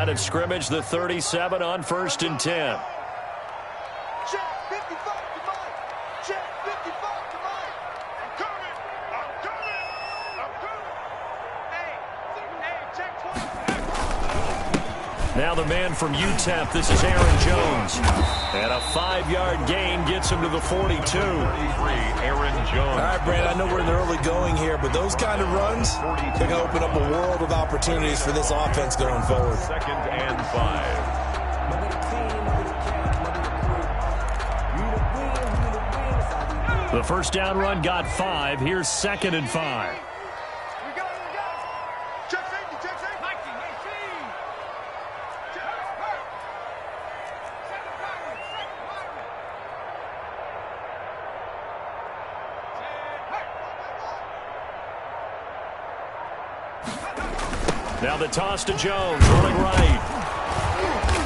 line of scrimmage, the 37 on 1st and 10. Check 55 to Mike. Check 55 to Mike. I'm coming. I'm coming. Hey, check 20. Now the man from UTEP, this is Aaron Jones. And a 5-yard gain gets him to the 42. 33, Aaron Jones. All right, Brad, I know we're in the early going here, but those kind of runs, they're going to open up a world of opportunities for this offense going forward. 2nd and 5. The first down run got 5. Here's 2nd and 5. Check safety, check safety. Now the toss to Jones, running right.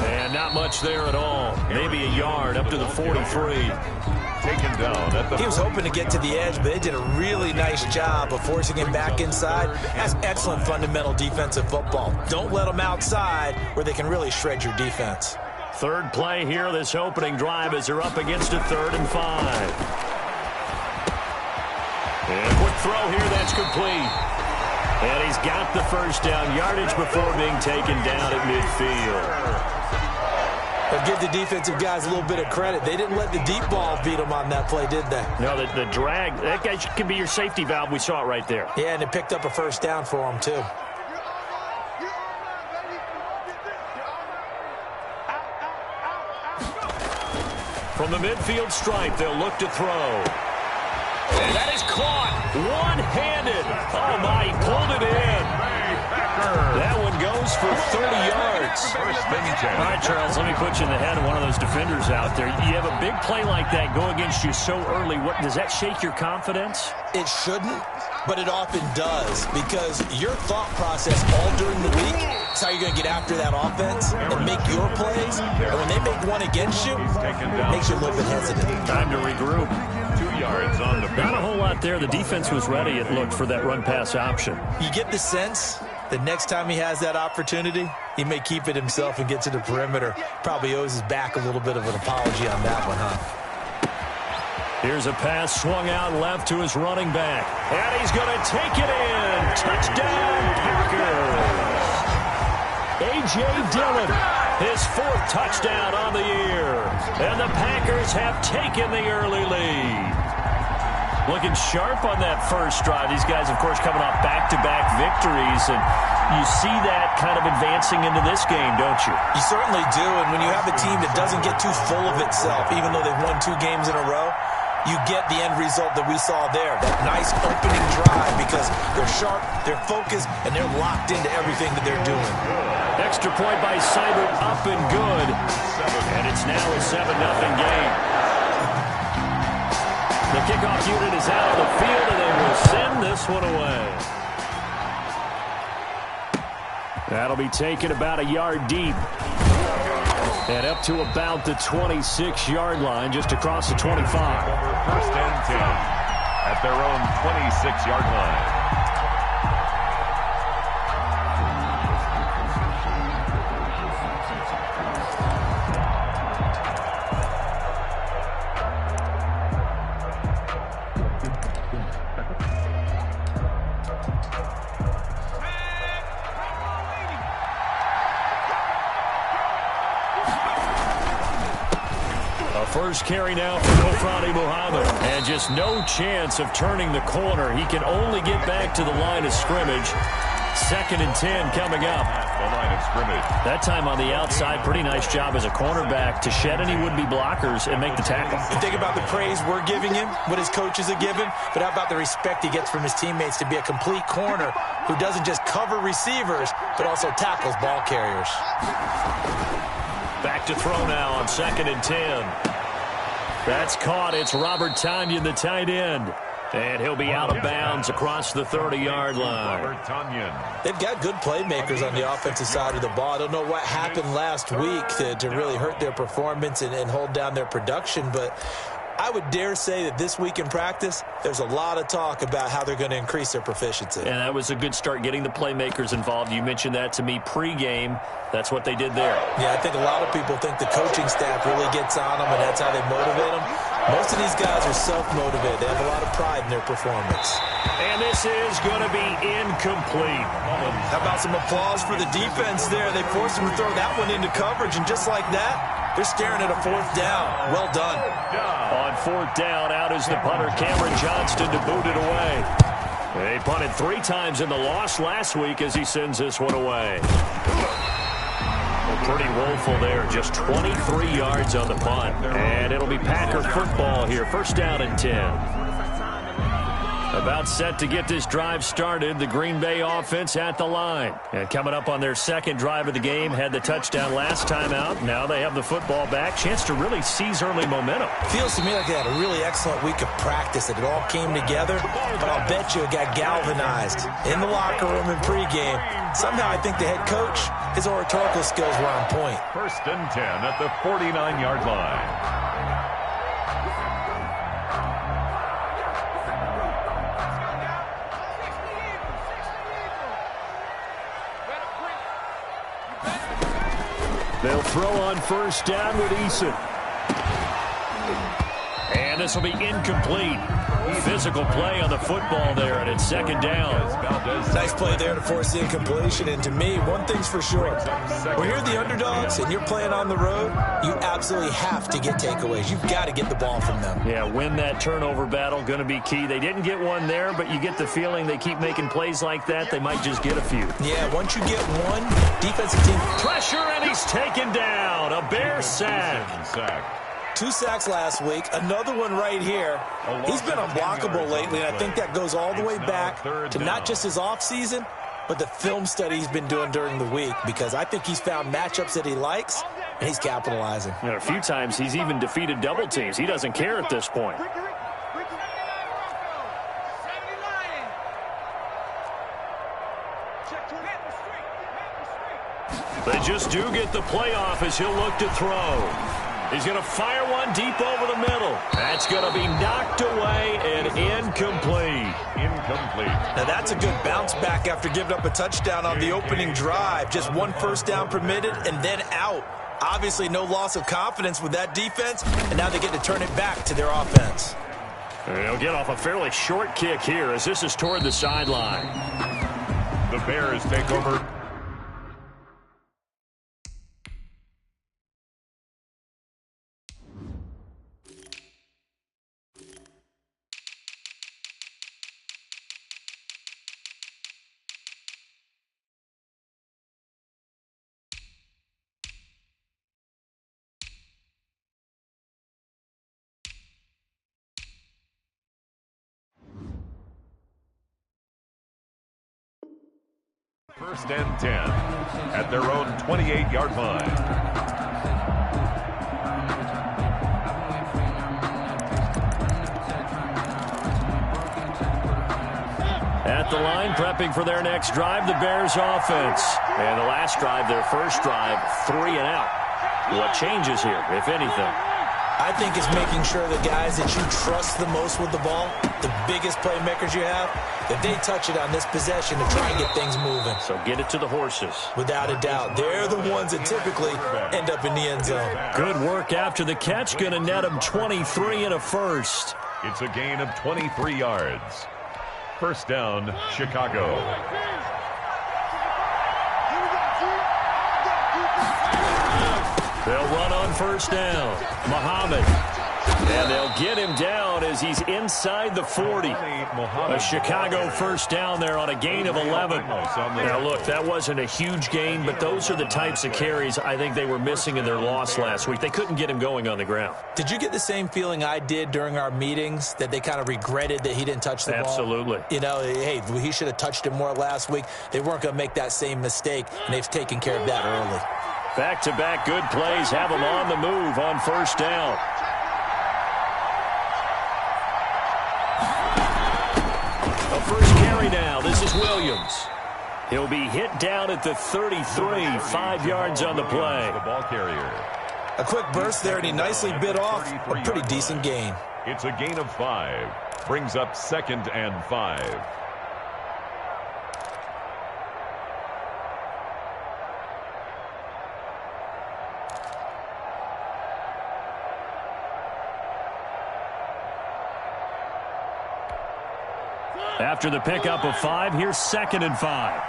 And not much there at all. Maybe a yard up to the 43. Taken down at the... He was hoping to get to the edge, but they did a really nice job of forcing him back inside. That's excellent fundamental defensive football. Don't let them outside where they can really shred your defense. Third play here, this opening drive as they're up against a 3rd and 5. And a quick throw here, that's complete. And he's got the first down, yardage before being taken down at midfield. But give the defensive guys a little bit of credit. They didn't let the deep ball beat them on that play, did they? No, the drag, that guy can be your safety valve. We saw it right there. Yeah, and it picked up a first down for them, too. From the midfield stripe, they'll look to throw. And that is caught one-handed. Oh, my, he pulled it in. That one goes for 30 yards. All right, Charles, let me put you in the head of one of those defenders out there. You have a big play like that go against you so early. What, does that shake your confidence? It shouldn't, but it often does, because your thought process all during the week is how you're going to get after that offense and make your plays. And when they make one against you, it makes you a little bit hesitant. Time to regroup. 2 yards on the... Not a whole lot there. The defense was ready, it looked, for that run-pass option. You get the sense that next time he has that opportunity, he may keep it himself and get to the perimeter. Probably owes his back a little bit of an apology on that one, huh? Here's a pass swung out left to his running back. And he's going to take it in. Touchdown, Packers. A.J. Dillon, his 4th touchdown on the year. And the Packers have taken the early lead. Looking sharp on that first drive. These guys, of course, coming off back-to-back victories. And you see that kind of advancing into this game, don't you? You certainly do. And when you have a team that doesn't get too full of itself, even though they've won 2 games in a row, you get the end result that we saw there. That nice opening drive because they're sharp, they're focused, and they're locked into everything that they're doing. Extra point by Seibert, up and good. And it's now a 7-0 game. The kickoff unit is out on the field, and they will send this one away. That'll be taken about a yard deep. And up to about the 26-yard line, just across the 25. 1st and 10 at their own 26-yard line. First carry now for Mofrani Muhammad. And just no chance of turning the corner. He can only get back to the line of scrimmage. 2nd and 10 coming up. The line of scrimmage. That time on the outside, pretty nice job as a cornerback to shed any would-be blockers and make the tackle. You think about the praise we're giving him, what his coaches are giving, but how about the respect he gets from his teammates to be a complete corner who doesn't just cover receivers, but also tackles ball carriers. Back to throw now on 2nd and 10. That's caught. It's Robert Tonyan, the tight end. And he'll be out of bounds across the 30-yard line. Robert Tonyan. They've got good playmakers on the offensive side of the ball. I don't know what happened last week to really hurt their performance and hold down their production, but I would dare say that this week in practice, there's a lot of talk about how they're going to increase their proficiency. And that was a good start, getting the playmakers involved. You mentioned that to me pregame. That's what they did there. Yeah, I think a lot of people think the coaching staff really gets on them, and that's how they motivate them. Most of these guys are self-motivated. They have a lot of pride in their performance. And this is going to be incomplete. How about some applause for the defense there? They forced him to throw that one into coverage, and just like that, they're staring at a fourth down. Well done. On fourth down, out is the punter, Cameron Johnston, to boot it away. They punted 3 times in the loss last week as he sends this one away. Pretty woeful there, just 23 yards on the punt. And it'll be Packer football here, first down and 10. About set to get this drive started, the Green Bay offense at the line. And coming up on their second drive of the game, had the touchdown last time out. Now they have the football back. Chance to really seize early momentum. Feels to me like they had a really excellent week of practice, that it all came together. But I'll bet you it got galvanized in the locker room in pregame. Somehow I think the head coach, his oratorical skills were on point. First and 10 at the 49-yard line. They'll throw on first down with Eason. And this will be incomplete. Physical play on the football there, and it's second down. Nice play there to force the incompletion. And to me, one thing's for sure. When you're the underdogs and you're playing on the road, you absolutely have to get takeaways. You've got to get the ball from them. Yeah, win that turnover battle, going to be key. They didn't get one there, but you get the feeling they keep making plays like that, they might just get a few. Yeah, once you get one, defensive team. Pressure, and he's taken down. A Bear sack. 2 sacks last week, another one right here. He's been unblockable lately, and I think that goes all the way back to not just his offseason, but the film study he's been doing during the week, because I think he's found matchups that he likes, and he's capitalizing. And a few times he's even defeated double teams. He doesn't care at this point. They just do get the playoff as he'll look to throw. He's going to fire one deep over the middle. That's going to be knocked away and incomplete. Now that's a good bounce back after giving up a touchdown on the opening drive. Just 1 first down permitted and then out. Obviously no loss of confidence with that defense, and now they get to turn it back to their offense. They'll get off a fairly short kick here as this is toward the sideline. The Bears take over. First and 10 at their own 28-yard line. At the line, prepping for their next drive, the Bears offense. And the last drive, their first drive, 3 and out. What changes here, if anything? I think it's making sure the guys that you trust the most with the ball, the biggest playmakers you have, that they touch it on this possession to try and get things moving. So get it to the horses. Without a doubt. They're the ones that typically end up in the end zone. Good work after the catch. Going to net them 23 and a first. It's a gain of 23 yards. First down, Chicago. They'll run on first down. Muhammad. And they'll get him down as he's inside the 40. A Chicago first down there on a gain of 11. Now, look, that wasn't a huge gain, but those are the types of carries I think they were missing in their loss last week. They couldn't get him going on the ground. Did you get the same feeling I did during our meetings, that they kind of regretted that he didn't touch the ball? Absolutely. You know, hey, he should have touched it more last week. They weren't going to make that same mistake, and they've taken care of that early. Back-to-back good plays have them on the move on first down. A first carry now. This is Williams. He'll be hit down at the 33, 5 yards on the play. The ball carrier. A quick burst there, and he nicely bit off a pretty decent gain. It's a gain of 5. Brings up 2nd and 5. After the pickup of 5, here's 2nd and 5.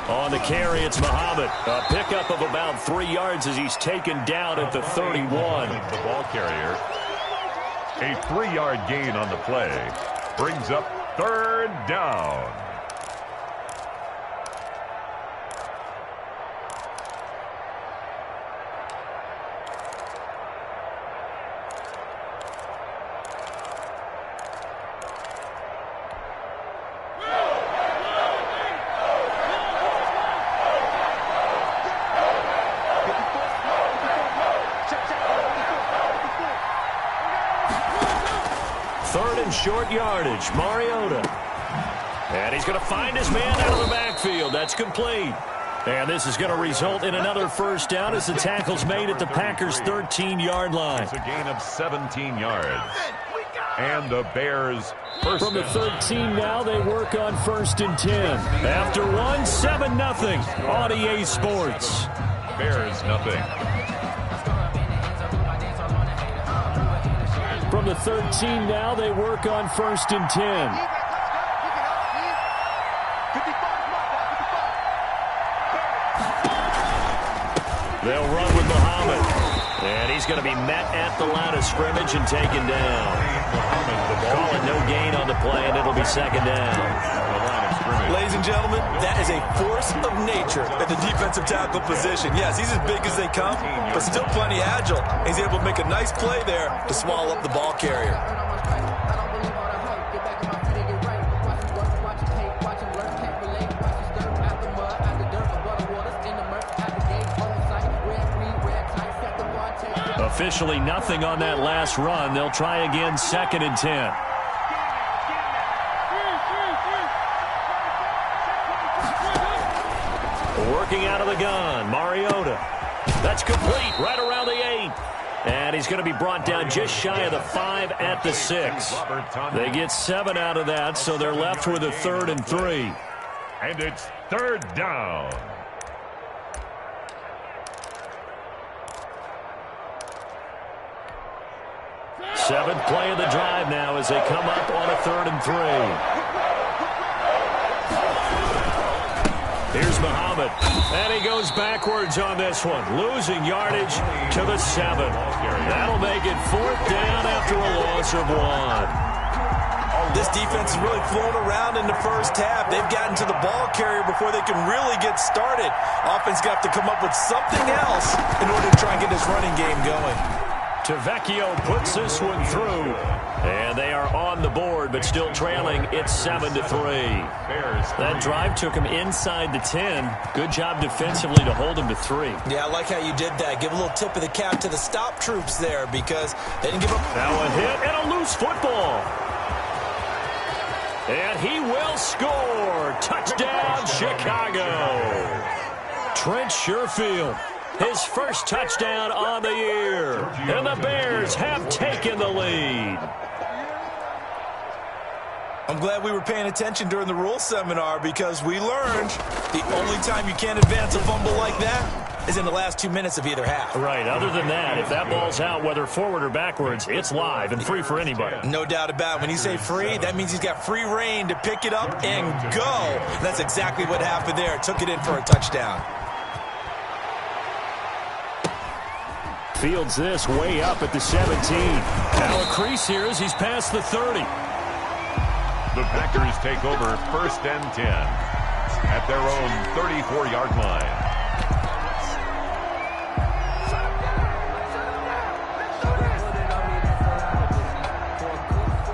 On the carry, it's Muhammad. A pickup of about 3 yards as he's taken down at the 31. The ball carrier. A 3-yard gain on the play. Brings up 3rd down. Short yardage, Mariota. And he's going to find his man out of the backfield. That's complete. And this is going to result in another 1st down as the tackle's made at the Packers' 13-yard line. It's a gain of 17 yards. And the Bears first from the 13 now, they work on 1st and 10. After 1, 7-0 on EA Sports. Bears nothing. From the 13 now, they work on 1st and 10. They'll run with Muhammad. And he's going to be met at the line of scrimmage and taken down. Calling no gain on the play, and it'll be 2nd down. Ladies and gentlemen, that is a force of nature at the defensive tackle position. Yes, he's as big as they come, but still plenty agile. He's able to make a nice play there to swallow up the ball carrier. Officially nothing on that last run. They'll try again, 2nd and 10. Working out of the gun, Mariota. That's complete, right around the 8. And he's going to be brought down just shy of the 5 at the 6. They get 7 out of that, so they're left with a 3rd and 3. And it's 3rd down. Seventh play of the drive now as they come up on a 3rd and 3. Here's Muhammad, and he goes backwards on this one, losing yardage to the 7. That'll make it 4th down after a loss of 1. This defense is really flown around in the first half. They've gotten to the ball carrier before they can really get started. Offense got to come up with something else in order to try and get this running game going. Tavecchio puts this one through. And they are on the board, but still trailing. It's 7-3. That drive took him inside the 10. Good job defensively to hold him to 3. Yeah, I like how you did that. Give a little tip of the cap to the stop troops there because they didn't give up. Now a hit and a loose football. And he will score. Touchdown, Chicago. Trent Sherfield. His first touchdown on the year. And the Bears have taken the lead. I'm glad we were paying attention during the rules seminar because we learned the only time you can't advance a fumble like that is in the last 2 minutes of either half. Right. Other than that, if that ball's out, whether forward or backwards, it's live and free for anybody. No doubt about it. When you say free, that means he's got free reign to pick it up and go. And that's exactly what happened there. Took it in for a touchdown. Fields this way up at the 17. Now a crease here as he's past the 30. The Packers take over 1st and 10 at their own 34-yard line.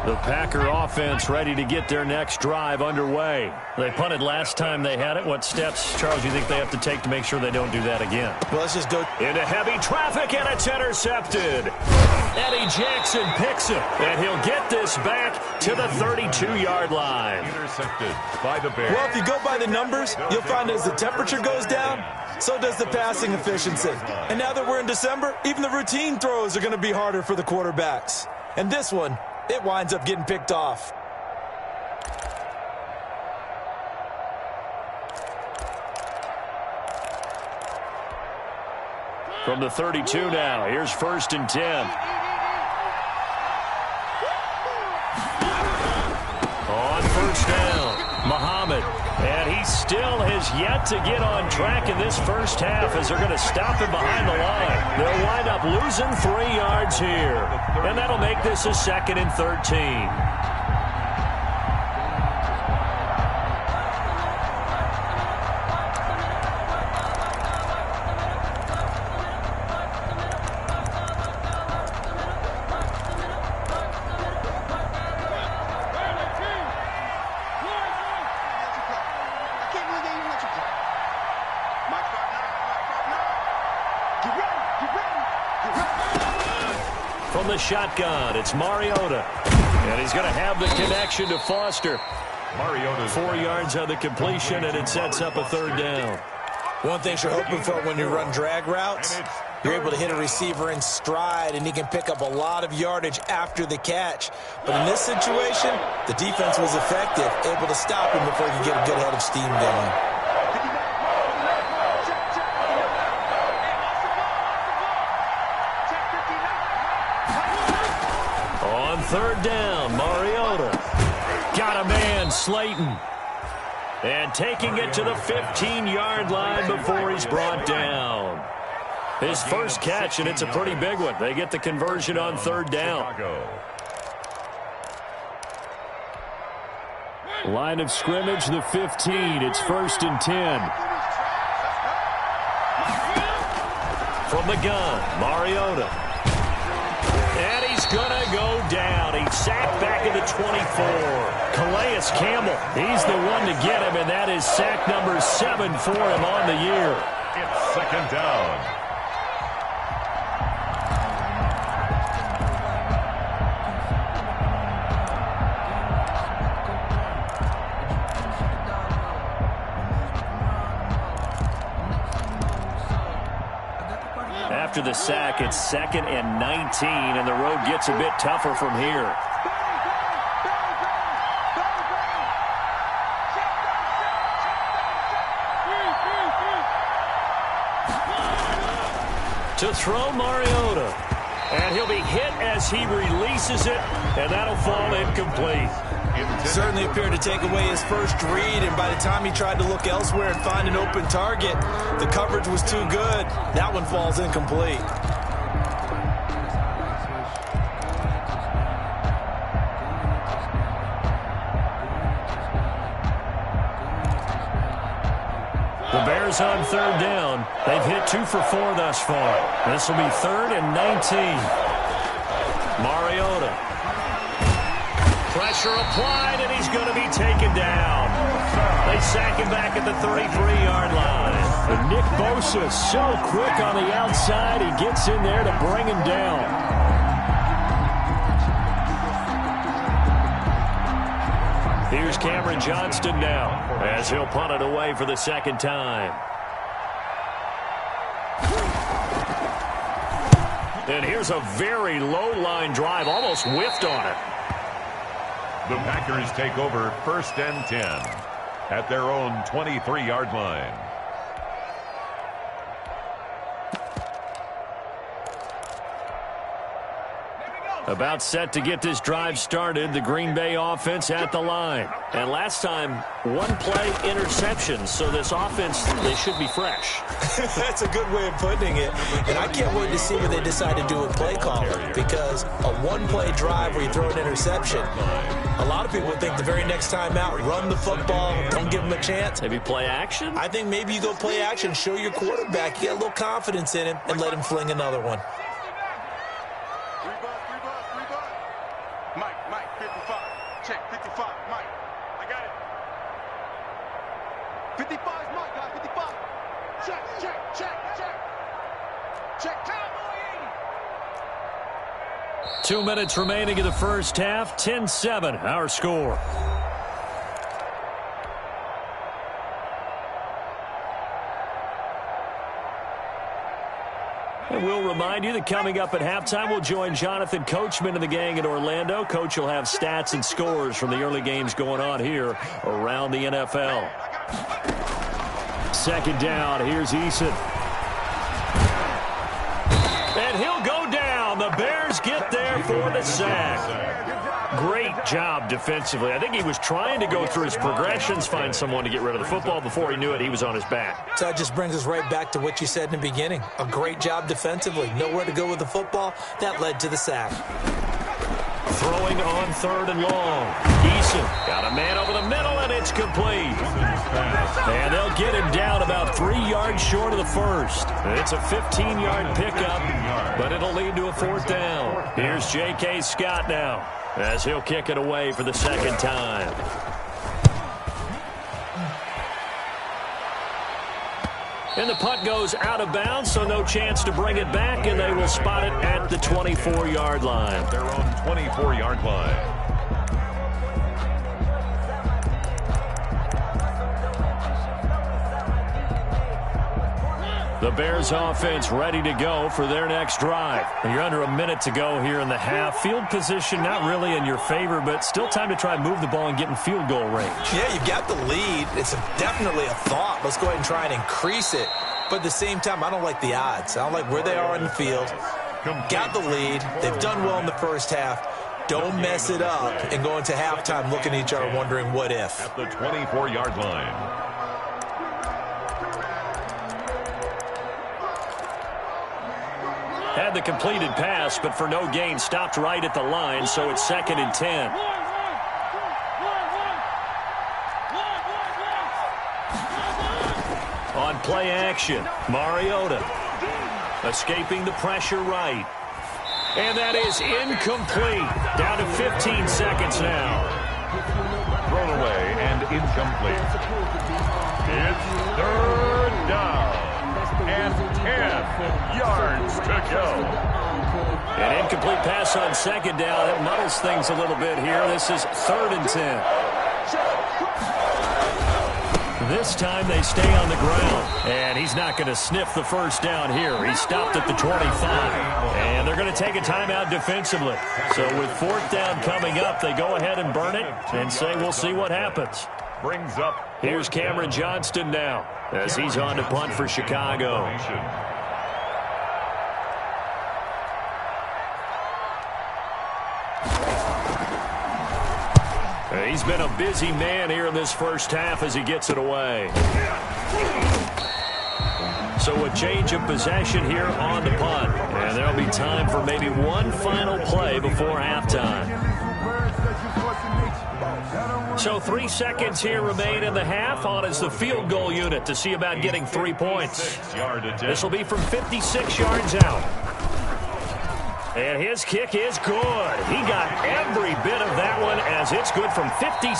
The Packer offense ready to get their next drive underway. They punted last time they had it. What steps, Charles, do you think they have to take to make sure they don't do that again? Well, let's just go into heavy traffic, and it's intercepted. Eddie Jackson picks him, and he'll get this back to the 32-yard line. Intercepted by the Bears. Well, if you go by the numbers, you'll find as the temperature goes down, so does the passing efficiency. And now that we're in December, even the routine throws are going to be harder for the quarterbacks. And this one, it winds up getting picked off. From the 32 now, here's 1st and 10. On 1st down, Muhammad. And he still has yet to get on track in this first half as they're going to stop him behind the line. They'll wind up losing 3 yards here. And that'll make this a 2nd and 13. From the shotgun, it's Mariota. And he's going to have the connection to Foster. Mariota's 4 yards on the completion, and it sets up a 3rd down. One thing you're hoping for when you run drag routes, you're able to hit a receiver in stride, and he can pick up a lot of yardage after the catch. But in this situation, the defense was effective, able to stop him before he could get a good head of steam going. On 3rd down, Mariota. Got a man, Slayton. And taking it to the 15-yard line before he's brought down. His first catch, and it's a pretty big one. They get the conversion on 3rd down. Line of scrimmage, the 15. It's 1st and 10. From the gun, Mariota. And he's going to go down. He's sacked back at the 24. Calais Campbell, he's the one to get him, and that is sack number 7 for him on the year. It's 2nd down. After the sack, it's 2nd and 19, and the road gets a bit tougher from here. To throw Mariota, and he'll be hit as he releases it, and that'll fall incomplete. Certainly appeared to take away his first read, and by the time he tried to look elsewhere and find an open target, the coverage was too good. That one falls incomplete. The Bears on 3rd down. They've hit 2 for 4 thus far. This will be 3rd and 19. Mariota. Pressure applied, and he's going to be taken down. They sack him back at the 33-yard line. But Nick Bosa so quick on the outside, he gets in there to bring him down. Here's Cameron Johnston now, as he'll punt it away for the 2nd time. And here's a very low-line drive, almost whiffed on it. The Packers take over 1st and 10 at their own 23-yard line. About set to get this drive started, the Green Bay offense at the line. And last time, 1-play interception, so this offense, they should be fresh. That's a good way of putting it. And I can't wait to see what they decide to do with play calling, because a 1-play drive where you throw an interception, a lot of people think the very next time out, run the football, don't give them a chance. Maybe play action? I think maybe you go play action, show your quarterback, you get a little confidence in him, and let him fling another one. Mike, 55. Check, 55. Mike, I got it. 55 is Mike, guys, 55. Check. Check, Cowboy 80. 2 minutes remaining in the first half. 10-7, our score. And we'll remind you that coming up at halftime, we'll join Jonathan Coachman and the gang in Orlando. Coach will have stats and scores from the early games going on here around the NFL. Second down, here's Eason. And he'll go down. The Bears get there for the sack. Great job defensively. I think he was trying to go through his progressions, find someone to get rid of the football. Before he knew it, he was on his back. So that just brings us right back to what you said in the beginning. A great job defensively. Nowhere to go with the football. That led to the sack. Throwing on 3rd and long. Eason got a man over the middle, and it's complete. And they'll get him down about 3 yards short of the first. It's a 15-yard pickup, but it'll lead to a 4th down. Here's J.K. Scott now, as he'll kick it away for the second time. And the punt goes out of bounds, so no chance to bring it back, and they will spot it at the 24-yard line. Their own 24-yard line. The Bears offense ready to go for their next drive. And you're under a minute to go here in the half. Field position not really in your favor, but still time to try and move the ball and get in field goal range. Yeah, you've got the lead. It's definitely a thought. Let's go ahead and try and increase it. But at the same time, I don't like the odds. I don't like where they are in the field. Got the lead. They've done well in the first half. Don't mess it up and go into halftime looking at each other wondering what if. At the 24-yard line. Had the completed pass, but for no gain, stopped right at the line, so it's 2nd and 10. On play action, Mariota escaping the pressure right. And that is incomplete. Down to 15 seconds now. Thrown away and incomplete. It's 3rd down. And 10 yards to go. An incomplete pass on 2nd down. That muddles things a little bit here. This is 3rd and 10. This time they stay on the ground. And he's not going to sniff the 1st down here. He stopped at the 25. And they're going to take a timeout defensively. So with 4th down coming up, they go ahead and burn it and say we'll see what happens. Brings up. Here's Cameron Johnston now as he's on to punt for Chicago. He's been a busy man here in this first half as he gets it away. So a change of possession here on the punt. And there'll be time for maybe one final play before halftime. So 3 seconds here remain in the half. On is the field goal unit to see about getting 3 points. This will be from 56 yards out. And his kick is good. He got every bit of that one as it's good from 56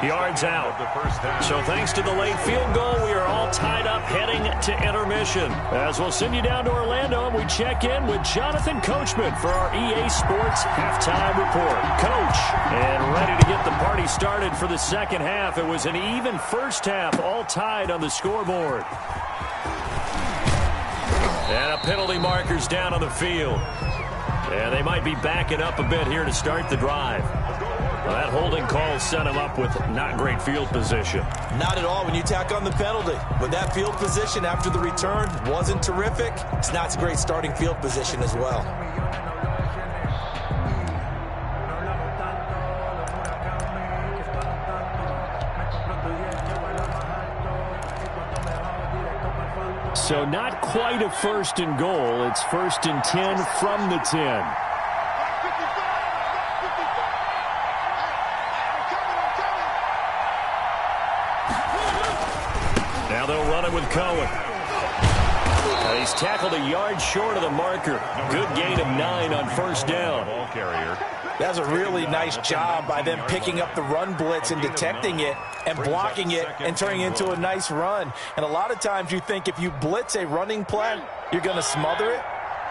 yards out. So thanks to the late field goal, we are all tied up heading to intermission. As we'll send you down to Orlando and we check in with Jonathan Coachman for our EA Sports Halftime Report. Coach, and ready to get the party started for the second half. It was an even first half, all tied on the scoreboard. And a penalty marker's down on the field. And they might be backing up a bit here to start the drive. Well, that holding call set him up with not great field position. Not at all when you tack on the penalty. But that field position after the return wasn't terrific. It's not a great starting field position as well. So not quite a 1st and goal. It's 1st and 10 from the 10. Now they'll run it with Cohen. He's tackled a yard short of the marker. Good gain of 9 on 1st down. Ball carrier. That's a really nice job by them picking up the run blitz and detecting it and blocking it and turning it into a nice run. And a lot of times you think if you blitz a running play, you're going to smother it.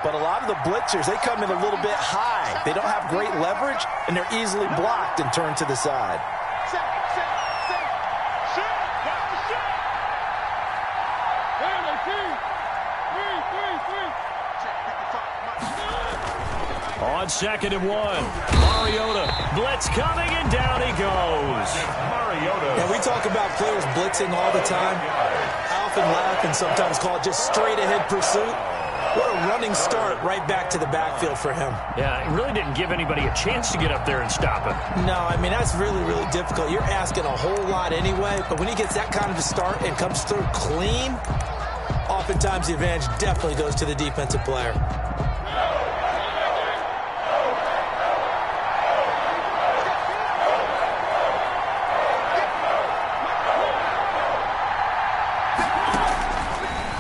But a lot of the blitzers, they come in a little bit high. They don't have great leverage, and they're easily blocked and turned to the side. On 2nd and 1, Mariota, blitz coming, and down he goes. Mariota. And we talk about players blitzing all the time. I often laugh and sometimes call it just straight-ahead pursuit. What a running start right back to the backfield for him. Yeah, it really didn't give anybody a chance to get up there and stop him. No, I mean, that's really, really difficult. You're asking a whole lot anyway, but when he gets that kind of a start and comes through clean, oftentimes the advantage definitely goes to the defensive player.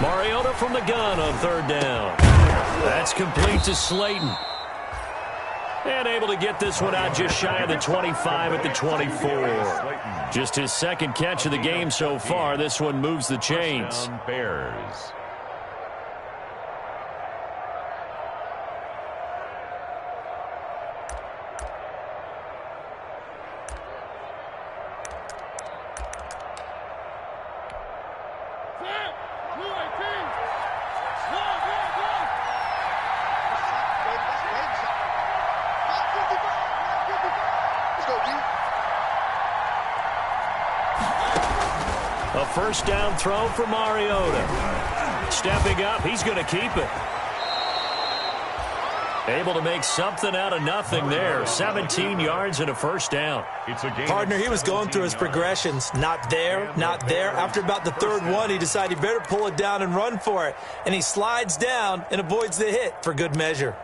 Mariota from the gun on 3rd down. That's complete to Slayton. And able to get this one out just shy of the 25 at the 24. Just his 2nd catch of the game so far. This one moves the chains. Bears. A 1st down throw for Mariota. Stepping up, he's going to keep it. Able to make something out of nothing there. 17 yards and a 1st down. It's a game. Partner, he was going through his progressions. Not there, not there. After about the 3rd one, he decided he better pull it down and run for it. And he slides down and avoids the hit for good measure.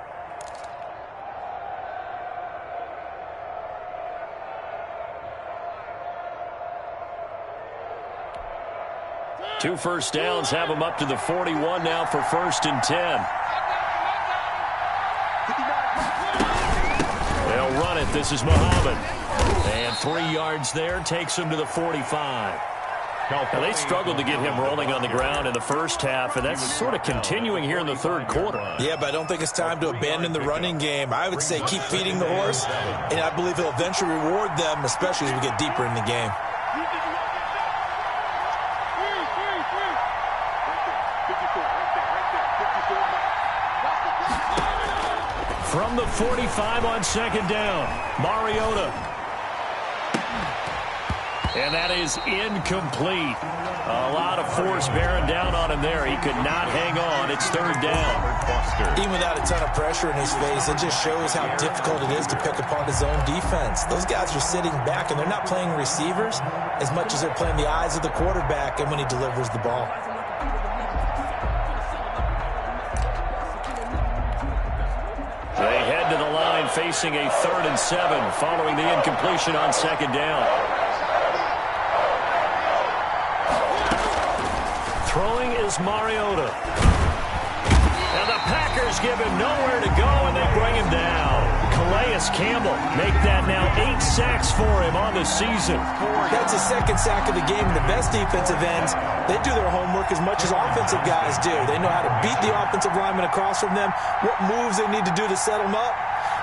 Two 1st downs have him up to the 41 now for 1st and 10. They'll run it. This is Muhammad. And 3 yards there takes him to the 45. Now, they struggled to get him rolling on the ground in the 1st half, and that's sort of continuing here in the 3rd quarter. Yeah, but I don't think it's time to abandon the running game. I would say keep feeding the horse, and I believe he'll eventually reward them, especially as we get deeper in the game. From the 45 on 2nd down, Mariota. And that is incomplete. A lot of force bearing down on him there. He could not hang on. It's 3rd down. Even without a ton of pressure in his face, it just shows how difficult it is to pick apart his own defense. Those guys are sitting back, and they're not playing receivers as much as they're playing the eyes of the quarterback and when he delivers the ball. They head to the line facing a 3rd and 7 following the incompletion on 2nd down. Throwing is Mariota. And the Packers give him nowhere to go, and they bring him down. Calais Campbell make that now 8 sacks for him on the season. That's his 2nd sack of the game. The best defensive ends, they do their homework as much as offensive guys do. They know how to beat the offensive lineman across from them, what moves they need to do to set them up.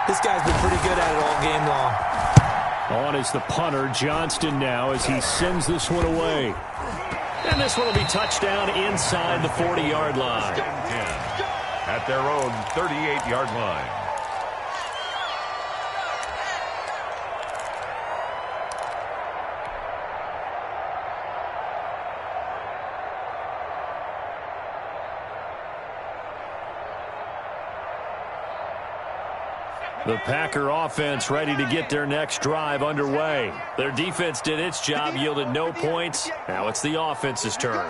This guy's been pretty good at it all game long. On is the punter, Johnston, now as he sends this one away. And this one will be touchdown inside the 40-yard line. At their own 38-yard line. The Packer offense ready to get their next drive underway. Their defense did its job, yielded no points. Now it's the offense's turn.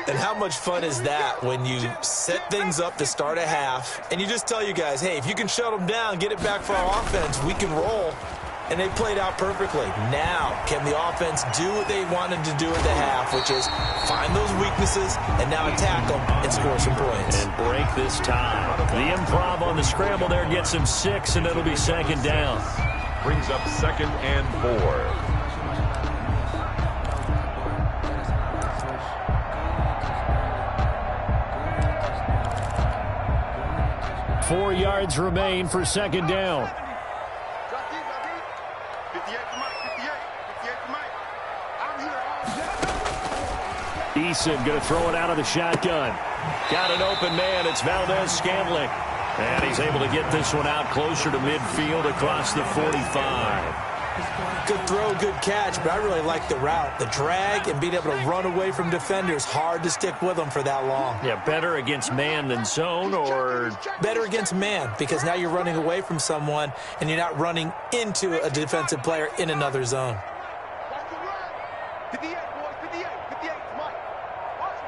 And how much fun is that when you set things up to start a half and you just tell you guys, hey, if you can shut them down, get it back for our offense, we can roll. And they played out perfectly. Now, can the offense do what they wanted to do at the half, which is find those weaknesses and now attack them and score some points. And break this tie. The improv on the scramble there gets him 6, and it'll be 2nd down. Brings up 2nd and 4. 4 yards remain for second down. 58 to Mike, 58 to Mike. I'm here. Eason going to throw it out of the shotgun. Got an open man. It's Valdez-Scantling. And he's able to get this one out closer to midfield across the 45. Good throw, good catch, but I really like the route. The drag and being able to run away from defenders, hard to stick with them for that long. Yeah, better against man than zone, or? Better against man, because now you're running away from someone and you're not running into a defensive player in another zone. 58, boys, 58 to Mike. Watch the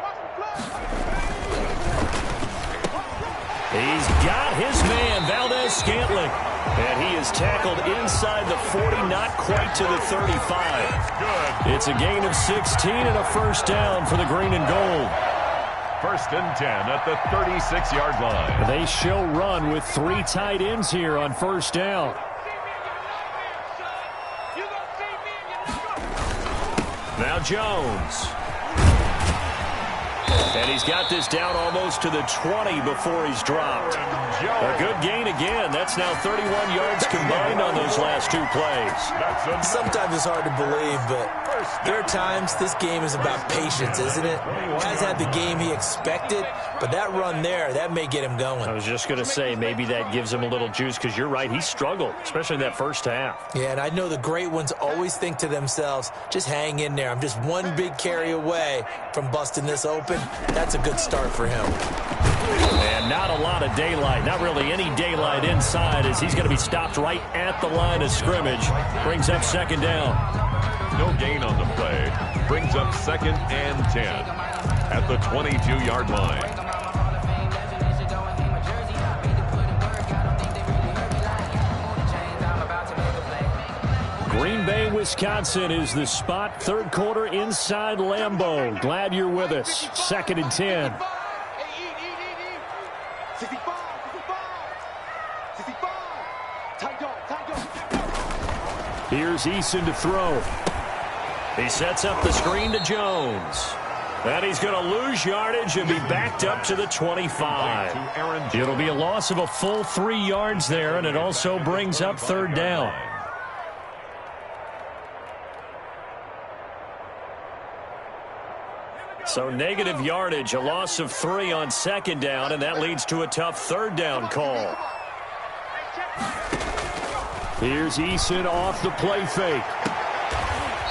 play. He's got his man, Valdez-Scantling. And he is tackled inside the 40, not quite to the 35. Good. It's a gain of 16 and a first down for the green and gold. 1st and 10 at the 36-yard line. They show run with 3 tight ends here on first down. Now Jones. And he's got this down almost to the 20 before he's dropped. A good gain again. That's now 31 yards combined on those last 2 plays. Sometimes it's hard to believe, but there are times this game is about patience, isn't it? Has had the game he expected, but that run there, that may get him going. I was just going to say, maybe that gives him a little juice, because you're right, he struggled, especially in that first half. Yeah, and I know the great ones always think to themselves, just hang in there. I'm just one big carry away from busting this open. That's a good start for him. And not a lot of daylight, not really any daylight inside, as he's going to be stopped right at the line of scrimmage. Brings up second down. No gain on the play. Brings up 2nd and 10 at the 22-yard line. Green Bay, Wisconsin is the spot. 3rd quarter inside Lambeau. Glad you're with us. 2nd and 10. 65. Tight up. Here's Eason to throw. He sets up the screen to Jones. And he's going to lose yardage and be backed up to the 25. It'll be a loss of a full 3 yards there, and it also brings up 3rd down. So negative yardage, a loss of 3 on 2nd down, and that leads to a tough 3rd down call. Here's Eason off the play fake.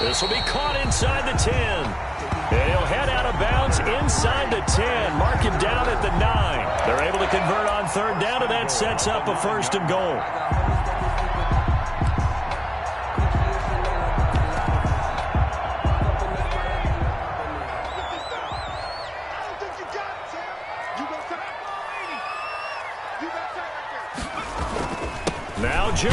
This will be caught inside the 10. And he'll head out of bounds inside the 10. Mark him down at the 9. They're able to convert on 3rd down, and that sets up a 1st and goal. Now Jones,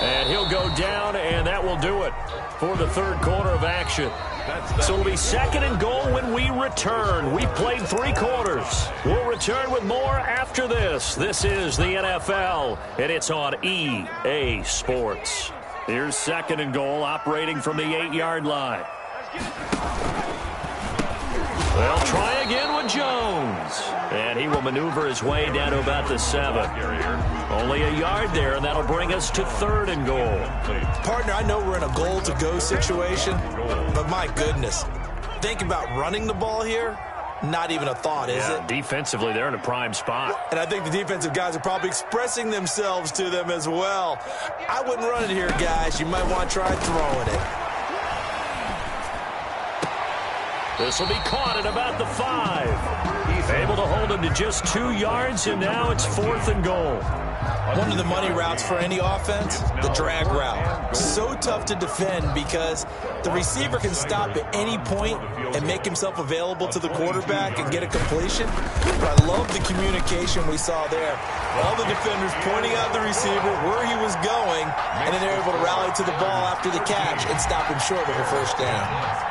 and he'll go down, and that will do it for the 3rd quarter of action. So it'll be 2nd and goal when we return. We played 3 quarters. We'll return with more after this. This is the NFL, and it's on EA Sports. Here's 2nd and goal, operating from the 8-yard line. They'll try again with Jones. And he will maneuver his way down to about the 7. Only a yard there, and that'll bring us to 3rd and goal. Partner, I know we're in a goal-to-go situation, but my goodness. Think about running the ball here. Not even a thought, is it? Defensively, they're in a prime spot. And I think the defensive guys are probably expressing themselves to them as well. I wouldn't run it here, guys. You might want to try throwing it. This will be caught at about the 5. He's able to hold him to just 2 yards, and now it's 4th and goal. One of the money routes for any offense, the drag route. So tough to defend because the receiver can stop at any point and make himself available to the quarterback and get a completion. But I love the communication we saw there. All the defenders pointing out the receiver, where he was going, and then they're able to rally to the ball after the catch and stop him short of a 1st down.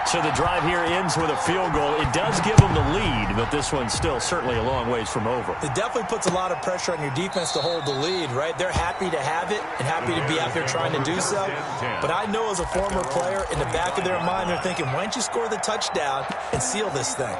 So the drive here ends with a field goal. It does give them the lead, but this one's still certainly a long ways from over. It definitely puts a lot of pressure on your defense to hold the lead, right? They're happy to have it and happy to be out there trying to do so. But I know as a former player, in the back of their mind, they're thinking, why don't you score the touchdown and seal this thing?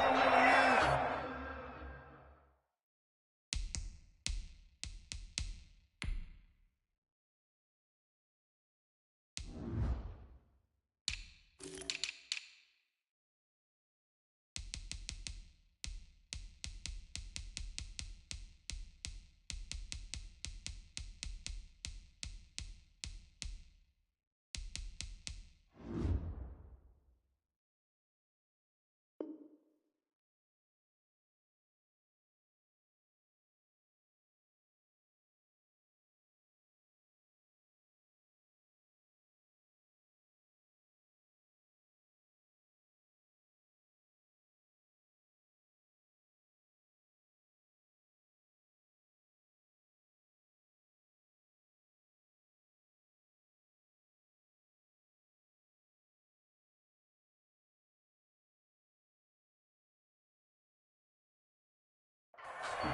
Let me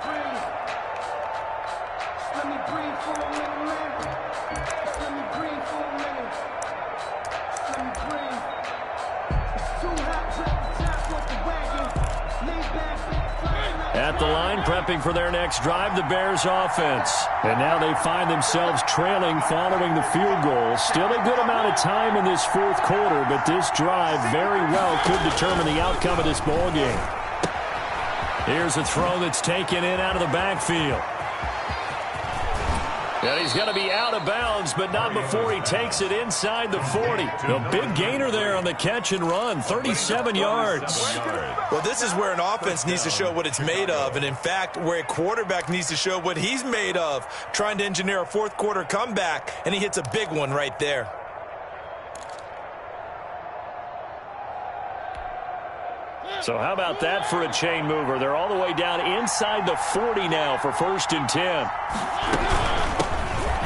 breathe. Let me breathe for a minute, man. Let me breathe for a minute. Let me breathe. It's too hot, drop the top off the wagon. Lay back, At the line, prepping for their next drive, the Bears offense. And now they find themselves trailing following the field goal. Still a good amount of time in this fourth quarter, but this drive very well could determine the outcome of this ball game. Here's a throw that's taken in out of the backfield. And he's going to be out of bounds, but not before he takes it inside the 40. A big gainer there on the catch and run, 37 yards. Well, this is where an offense needs to show what it's made of, and in fact, where a quarterback needs to show what he's made of, trying to engineer a fourth quarter comeback, and he hits a big one right there. So how about that for a chain mover? They're all the way down inside the 40 now for 1st and 10.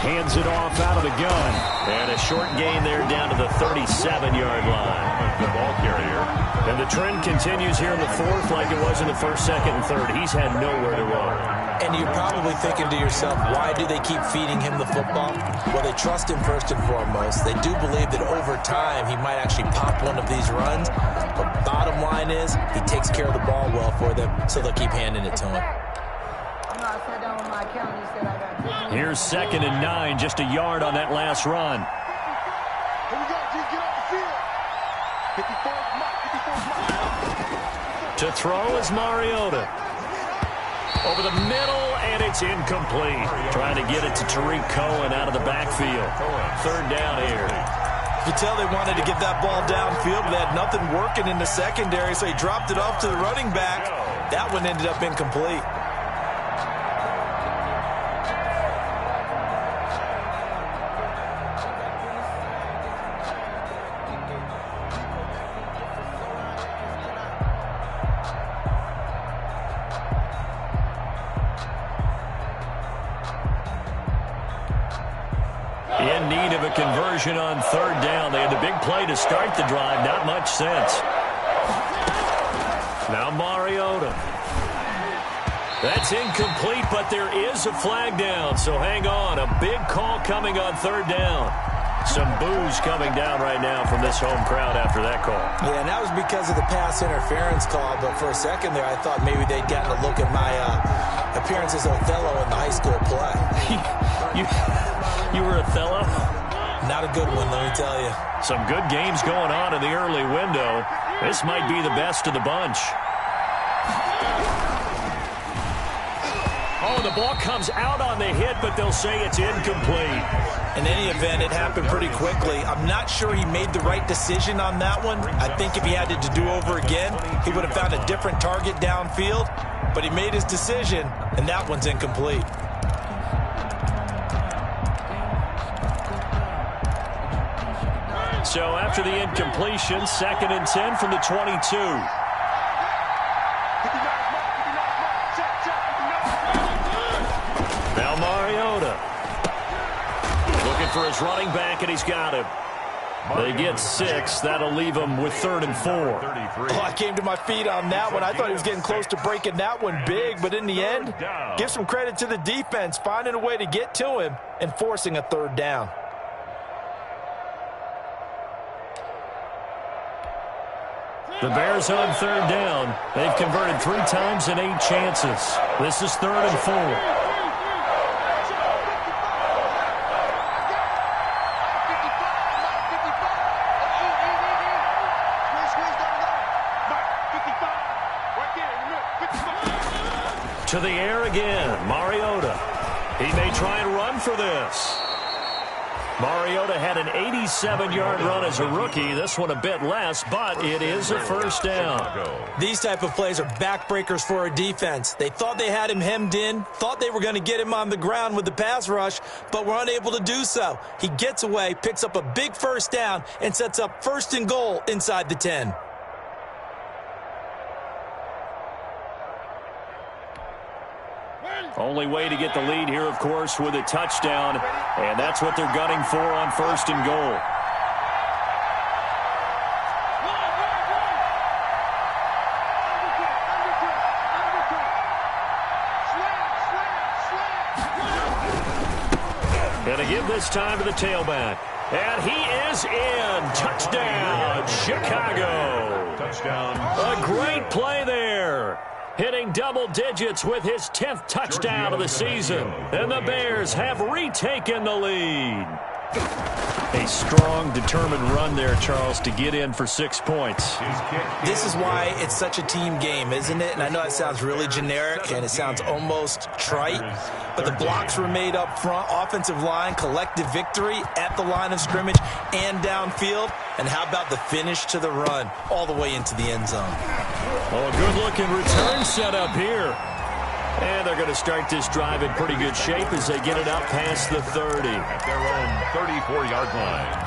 Hands it off out of the gun. And a short gain there down to the 37-yard line. The ball carrier. And the trend continues here in the fourth like it was in the first, second, and third. He's had nowhere to run. And you're probably thinking to yourself, why do they keep feeding him the football? Well, they trust him first and foremost. They do believe that over time he might actually pop one of these runs. But bottom line is he takes care of the ball well for them, so they'll keep handing it to him. Here's 2nd and 9, just a yard on that last run. Here we go, G, get off the field. 54's Mike. To throw is Mariota. Over the middle, and it's incomplete. Trying to get it to Tariq Cohen out of the backfield. 3rd down here. You tell they wanted to get that ball downfield, but they had nothing working in the secondary, so he dropped it off to the running back. That one ended up incomplete. In need of a conversion on 3rd down. They had the big play to start the drive. Not much sense. Now Mariota. That's incomplete, but there is a flag down. So hang on. A big call coming on 3rd down. Some boos coming down right now from this home crowd after that call. Yeah, and that was because of the pass interference call. But for a second there, I thought maybe they'd gotten a look at my appearance as Othello in the high school play. You were Othello? Not a good one, let me tell you. Some good games going on in the early window. This might be the best of the bunch. Oh, the ball comes out on the hit, but they'll say it's incomplete. In any event, it happened pretty quickly. I'm not sure he made the right decision on that one. I think if he had it to do over again, he would have found a different target downfield. But he made his decision, and that one's incomplete. So after the incompletion, 2nd and 10 from the 22. Now Mariota. Looking for his running back, and he's got him. They get 6. That'll leave them with 3rd and 4. Oh, I came to my feet on that one. I thought he was getting close to breaking that one big, but in the end, give some credit to the defense, finding a way to get to him and forcing a 3rd down. The Bears on 3rd down. They've converted 3 times in 8 chances. This is 3rd and 4. To the air again, Mariota. He may try and run for this. Mariota had an 87-yard run as a rookie. This one a bit less, but it is a 1st down. These type of plays are backbreakers for a defense. They thought they had him hemmed in, thought they were going to get him on the ground with the pass rush, but were unable to do so. He gets away, picks up a big 1st down, and sets up 1st and goal inside the 10. Only way to get the lead here, of course, with a touchdown, and that's what they're gunning for on 1st and goal. this time to the tailback. And he is in. Touchdown, Chicago. Touchdown. A great play there. Hitting double digits with his 10th touchdown of the season. And the Bears have retaken the lead. A strong, determined run there, Charles, to get in for 6 points. This is why it's such a team game, isn't it? And I know it sounds really generic and it sounds almost trite, but the blocks were made up front, offensive line, collective victory at the line of scrimmage and downfield. And how about the finish to the run all the way into the end zone? Oh, a good-looking return setup here. And they're going to start this drive in pretty good shape as they get it up past the 30. At their own 34-yard line.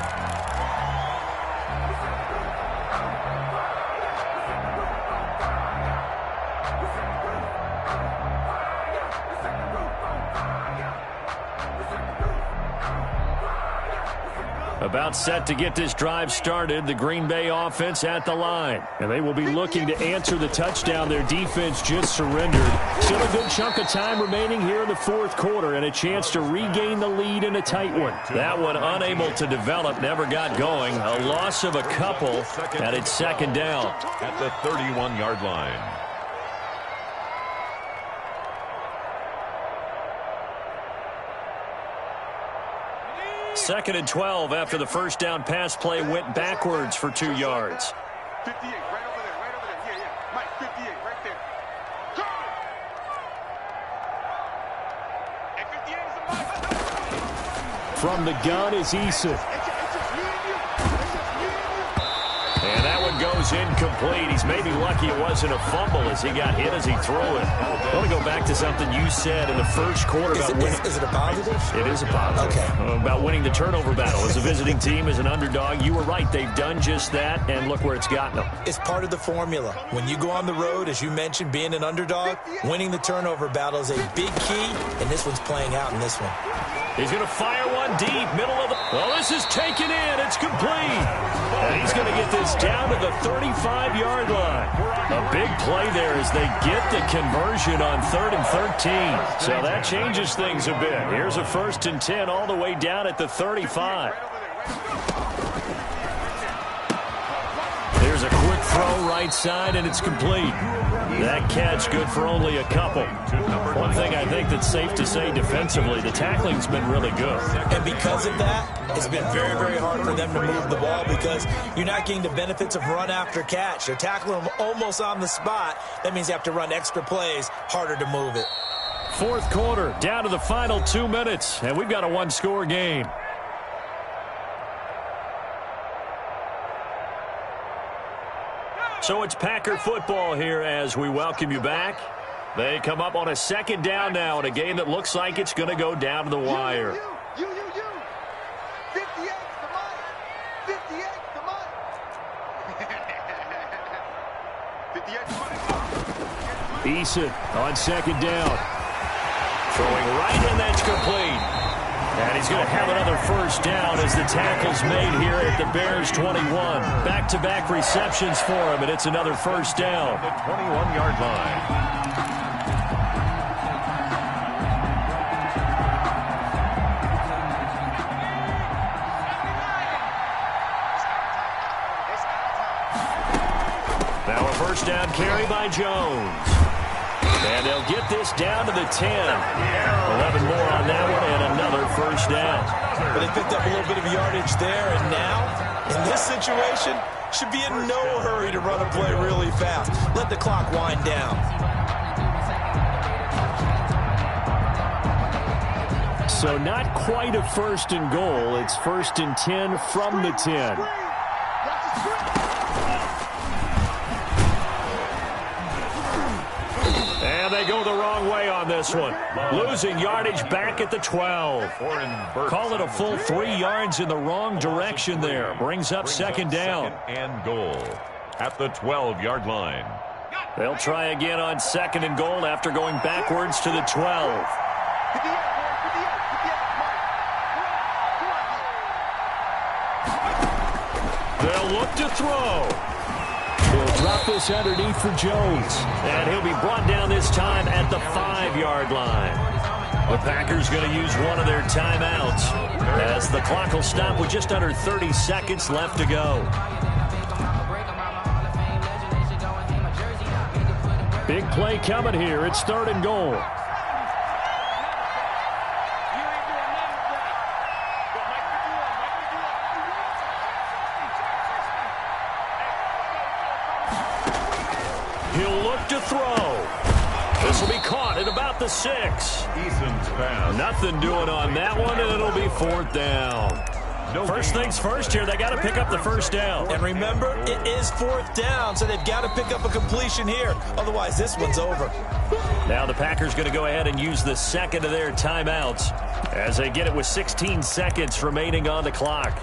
About set to get this drive started, the Green Bay offense at the line. And they will be looking to answer the touchdown their defense just surrendered. Still a good chunk of time remaining here in the fourth quarter and a chance to regain the lead in a tight one. That one unable to develop, never got going. A loss of a couple, and it's second down. At the 31-yard line. Second and 12 after the first down pass play went backwards for 2 yards. 58, right over there, right over there. Yeah. Mike, 58, right there. Go! And 58 is a From the gun is Issa. And that one goes incomplete. He's maybe lucky it wasn't a fumble as he got hit as he threw it. I want to go back to something you said in the first quarter about winning. Is it a positive? It is a positive. Okay. About winning the turnover battle. As a visiting team, as an underdog, you were right. They've done just that, and look where it's gotten them. It's part of the formula. When you go on the road, as you mentioned, being an underdog, winning the turnover battle is a big key, and this one's playing out in this one. He's going to fire one deep, middle of the... Well, this is taken in. It's complete. And he's going to get this down to the 35-yard line. A big play there as they get the conversion on 3rd and 13. So that changes things a bit. Here's a 1st and 10 all the way down at the 35. There's a quick throw right side, and it's complete. That catch good for only a couple. One thing I think that's safe to say defensively, the tackling's been really good. And because of that, it's been very, very hard for them to move the ball because you're not getting the benefits of run after catch. They're tackling them almost on the spot. That means you have to run extra plays, harder to move it. Fourth quarter, down to the final 2 minutes, and we've got a one-score game. So it's Packer football here as we welcome you back. They come up on a second down now in a game that looks like it's going to go down to the wire. 58, come on. 58, come on. 58, come on. Issa on second down. Throwing right in, that's complete. And he's going to have another first down as the tackle's made here at the Bears 21. Back-to-back receptions for him, and it's another first down. The 21-yard line. Now a first down carry by Jones. And they'll get this down to the 10. 11 more on that one and another first down. But they picked up a little bit of yardage there, and now, in this situation, should be in no hurry to run a play really fast. Let the clock wind down. So not quite a 1st and goal. It's 1st and 10 from the 10. And they go the wrong way on this one. Losing yardage back at the 12. Call it a full 3 yards in the wrong direction there. Brings up second down. Second and goal at the 12-yard line. They'll try again on second and goal after going backwards to the 12. They'll look to throw. He'll drop this underneath for Jones. And he'll be brought down this time at the 5-yard line. The Packers going to use one of their timeouts as the clock will stop with just under 30 seconds left to go. Big play coming here. It's 3rd and goal. He'll look to throw. This will be caught at about the 6. Eason's pass. Nothing doing on that one, and it'll be 4th down. First things first here, they got to pick up the first down. And remember, it is 4th down, so they've got to pick up a completion here. Otherwise, this one's over. Now the Packers going to go ahead and use the second of their timeouts as they get it with 16 seconds remaining on the clock.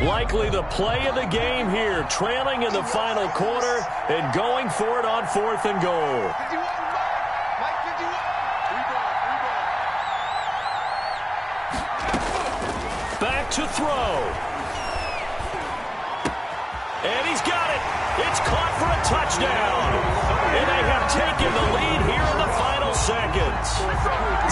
Likely the play of the game here, trailing in the final quarter and going for it on 4th and goal. Back to throw. And he's got it. It's caught for a touchdown. And they have taken the lead here in the final seconds.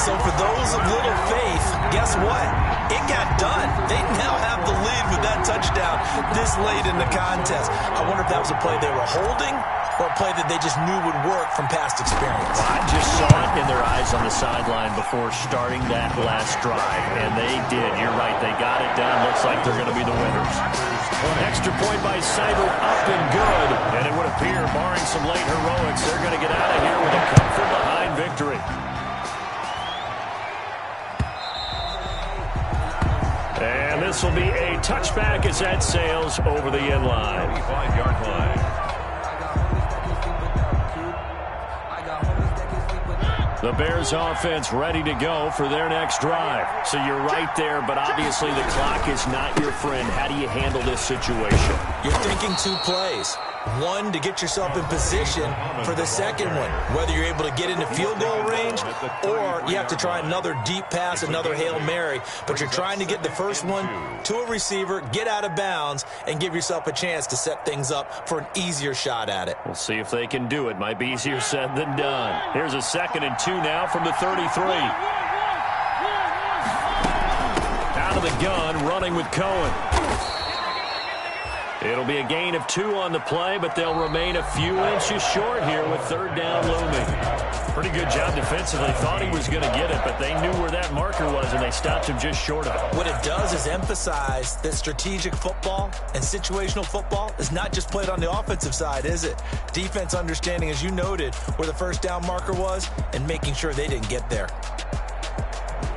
So for those of little faith, guess what? It got done. They now have the lead with that touchdown this late in the contest. I wonder if that was a play they were holding or a play that they just knew would work from past experience. I just saw it in their eyes on the sideline before starting that last drive, and they did. You're right. They got it done. Looks like they're going to be the winners. Extra point by Seibert, up and good. And it would appear, barring some late heroics, they're going to get out of here with a come-from-behind victory. And this will be a touchback as that sails over the end line. 25-yard line. The Bears offense ready to go for their next drive. So you're right there, but obviously the clock is not your friend. How do you handle this situation? You're thinking 2 plays. One, to get yourself in position for the second one, whether you're able to get into field goal range or you have to try another deep pass, another Hail Mary, but you're trying to get the first one to a receiver, get out of bounds, and give yourself a chance to set things up for an easier shot at it. We'll see if they can do it. Might be easier said than done. Here's a 2nd and 2 now from the 33. Out of the gun, running with Cohen. It'll be a gain of 2 on the play, but they'll remain a few inches short here with 3rd down looming. Pretty good job defensively. Thought he was going to get it, but they knew where that marker was, and they stopped him just short of it. What it does is emphasize that strategic football and situational football is not just played on the offensive side, is it? Defense understanding, as you noted, where the first down marker was and making sure they didn't get there.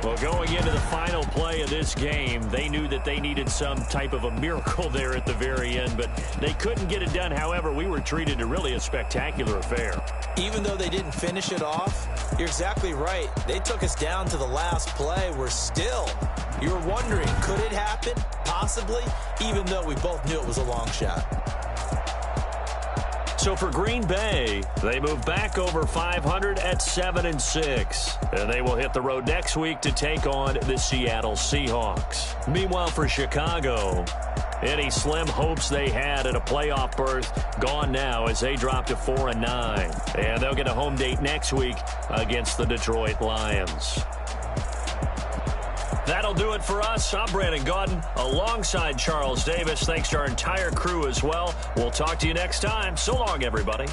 Well, going into the final play of this game, they knew that they needed some type of a miracle there at the very end, but they couldn't get it done. However, we were treated to really a spectacular affair. Even though they didn't finish it off, you're exactly right. They took us down to the last play. We're still, you were wondering, could it happen? Possibly, even though we both knew it was a long shot. So for Green Bay, they move back over 500 at 7-6. And they will hit the road next week to take on the Seattle Seahawks. Meanwhile, for Chicago, any slim hopes they had at a playoff berth gone now as they drop to 4-9. And they'll get a home date next week against the Detroit Lions. That'll do it for us. I'm Brandon Gaudin alongside Charles Davis. Thanks to our entire crew as well. We'll talk to you next time. So long, everybody.